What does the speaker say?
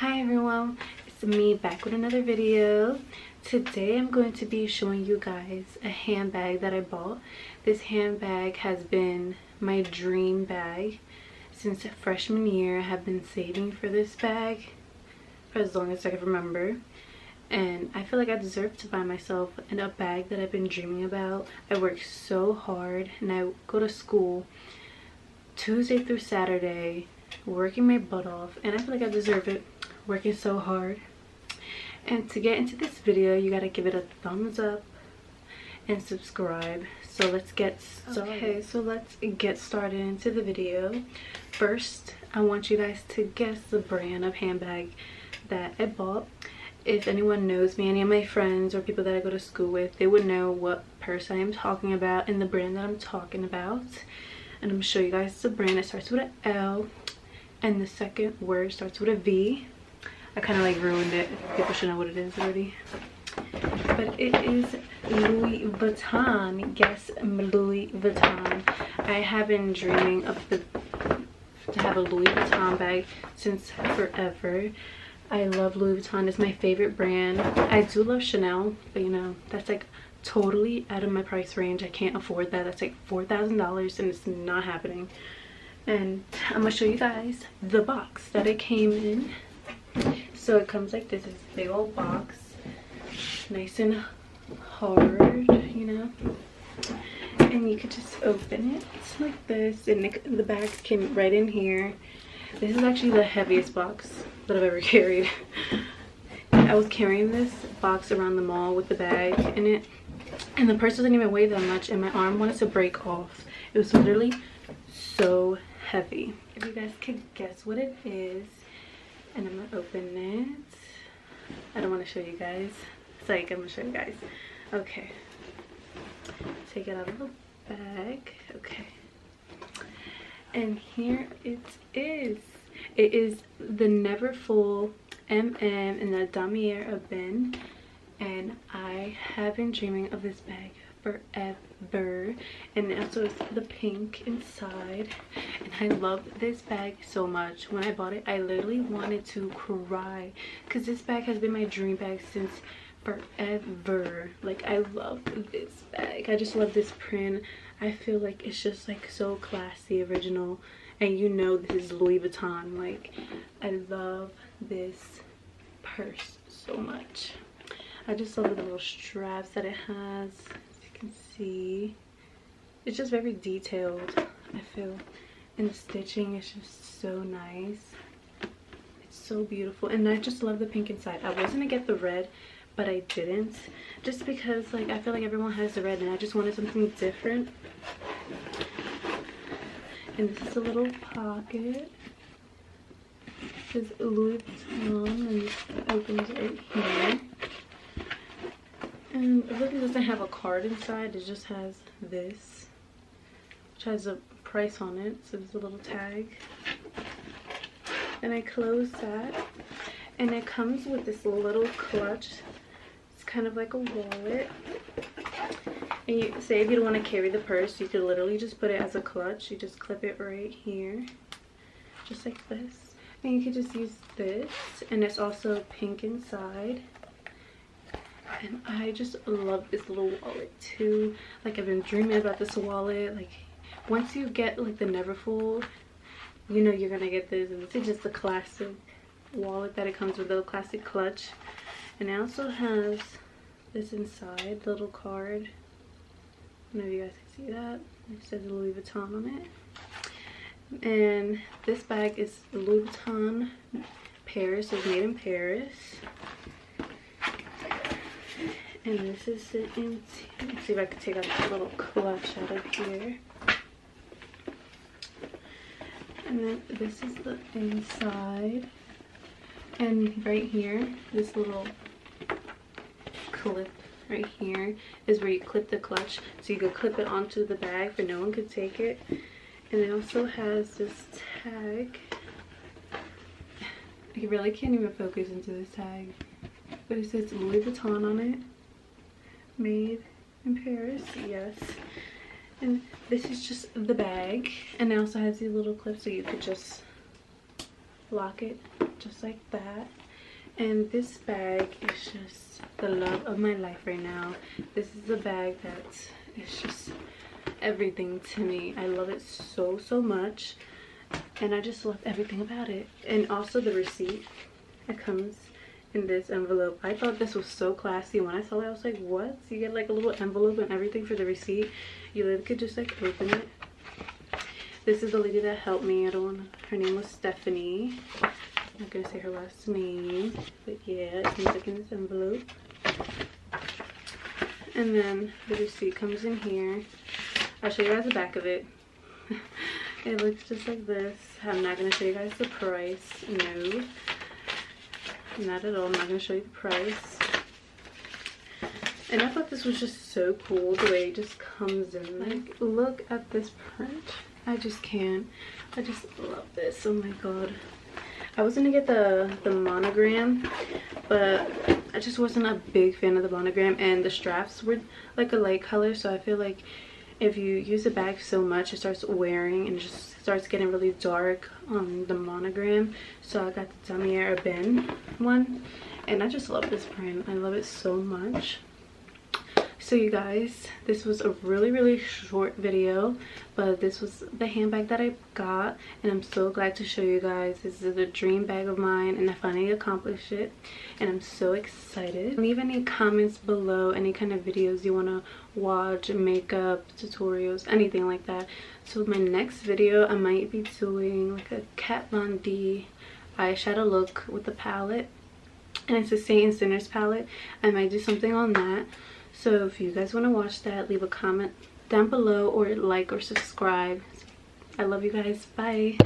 Hi everyone, it's me back with another video. Today I'm going to be showing you guys a handbag that I bought. This handbag has been my dream bag since freshman year. I have been saving for this bag for as long as I can remember, and I feel like I deserve to buy myself a bag that I've been dreaming about. I work so hard and I go to school Tuesday through Saturday working my butt off, and I feel like I deserve it, working so hard. And to get into this video, you gotta give it a thumbs up and subscribe. So let's get started. Okay, so let's get started into the video. First, I want you guys to guess the brand of handbag that I bought. If anyone knows me, any of my friends or people that I go to school with, they would know what purse I am talking about and the brand that I'm talking about. And I'm gonna show you guys the brand. It starts with an L and the second word starts with a V. I kind of like ruined it. People should know what it is already. But it is Louis Vuitton. Yes, Louis Vuitton. I have been dreaming of to have a Louis Vuitton bag since forever. I love Louis Vuitton. It's my favorite brand. I do love Chanel, but you know, that's like totally out of my price range. I can't afford that. That's like $4,000 and it's not happening. And I'm gonna show you guys the box that it came in. So it comes like this. It's a big old box, nice and hard, you know, and you could just open it like this, and the bags came right in here. This is actually the heaviest box that I've ever carried. I was carrying this box around the mall with the bag in it, and the purse doesn't even weigh that much, and my arm wanted to break off. It was literally so heavy. If you guys could guess what it is, and I'm gonna open it. I don't want to show you guys. It's like I'm gonna show you guys. Okay, take it out of the bag. Okay, and here it is. It is the NEVERFULL MM in the damier bin, and I have been dreaming of this bag forever. And also it's the pink inside, and I love this bag so much. When I bought it, I literally wanted to cry because this bag has been my dream bag since forever. Like, I love this bag. I just love this print. I feel like it's just like so classy, original, and you know this is Louis Vuitton. Like, I love this purse so much. I just love the little straps that it has. See, it's just very detailed, I feel, and the stitching is just so nice. It's so beautiful, and I just love the pink inside. I was gonna get the red, but I didn't, just because like I feel like everyone has the red and I just wanted something different. And this is a little pocket. This is Louis Vuitton, and it opens right here. And it really doesn't have a card inside. It just has this, which has a price on it. So there's a little tag. And I close that, and it comes with this little clutch. It's kind of like a wallet. And you say if you don't want to carry the purse, you could literally just put it as a clutch. You just clip it right here, just like this. And you could just use this, and it's also pink inside. And I just love this little wallet too. Like, I've been dreaming about this wallet. Like, once you get like the NEVERFULL, you know you're gonna get this. And this is just the classic wallet that it comes with, the classic clutch. And it also has this inside, the little card. I don't know if you guys can see that. It says Louis Vuitton on it. And this bag is Louis Vuitton Paris. It's made in Paris. And this is the inside. Let's see if I can take out the little clutch out of here. And then this is the inside. And right here, this little clip right here is where you clip the clutch. So you can clip it onto the bag but no one could take it. And it also has this tag. I really can't even focus into this tag. But it says Louis Vuitton on it. Made in Paris, yes. And this is just the bag, and it also has these little clips so you could just lock it just like that. And this bag is just the love of my life right now. This is a bag that is just everything to me. I love it so much, and I just love everything about it. And also the receipt, it comes in this envelope. I thought this was so classy. When I saw it, I was like, what? So you get like a little envelope and everything for the receipt. You literally could just like open it. This is the lady that helped me. I don't want to, her name was Stephanie. I'm not gonna say her last name, but yeah, it comes like in this envelope. And then the receipt comes in here. I'll show you guys the back of it. It looks just like this. I'm not gonna show you guys the price. No, not at all. I'm not gonna show you the price. And I thought this was just so cool, the way it just comes in. Like, look at this print. I just can't. I just love this. Oh my god. I was gonna get the monogram, but I just wasn't a big fan of the monogram, and the straps were like a light color, so I feel like if you use the bag so much, it starts wearing and it just starts getting really dark on the monogram. So I got the Damier Ebene one, and I just love this print. I love it so much. So you guys, this was a really short video, but this was the handbag that I got, and I'm so glad to show you guys. This is a dream bag of mine, and I finally accomplished it, and I'm so excited. Leave any comments below, any kind of videos you want to watch, makeup tutorials, anything like that. So my next video, I might be doing like a Kat Von D eyeshadow look with the palette, and it's a Saint Sinners palette. I might do something on that. So if you guys want to watch that, leave a comment down below, or like or subscribe. I love you guys. Bye.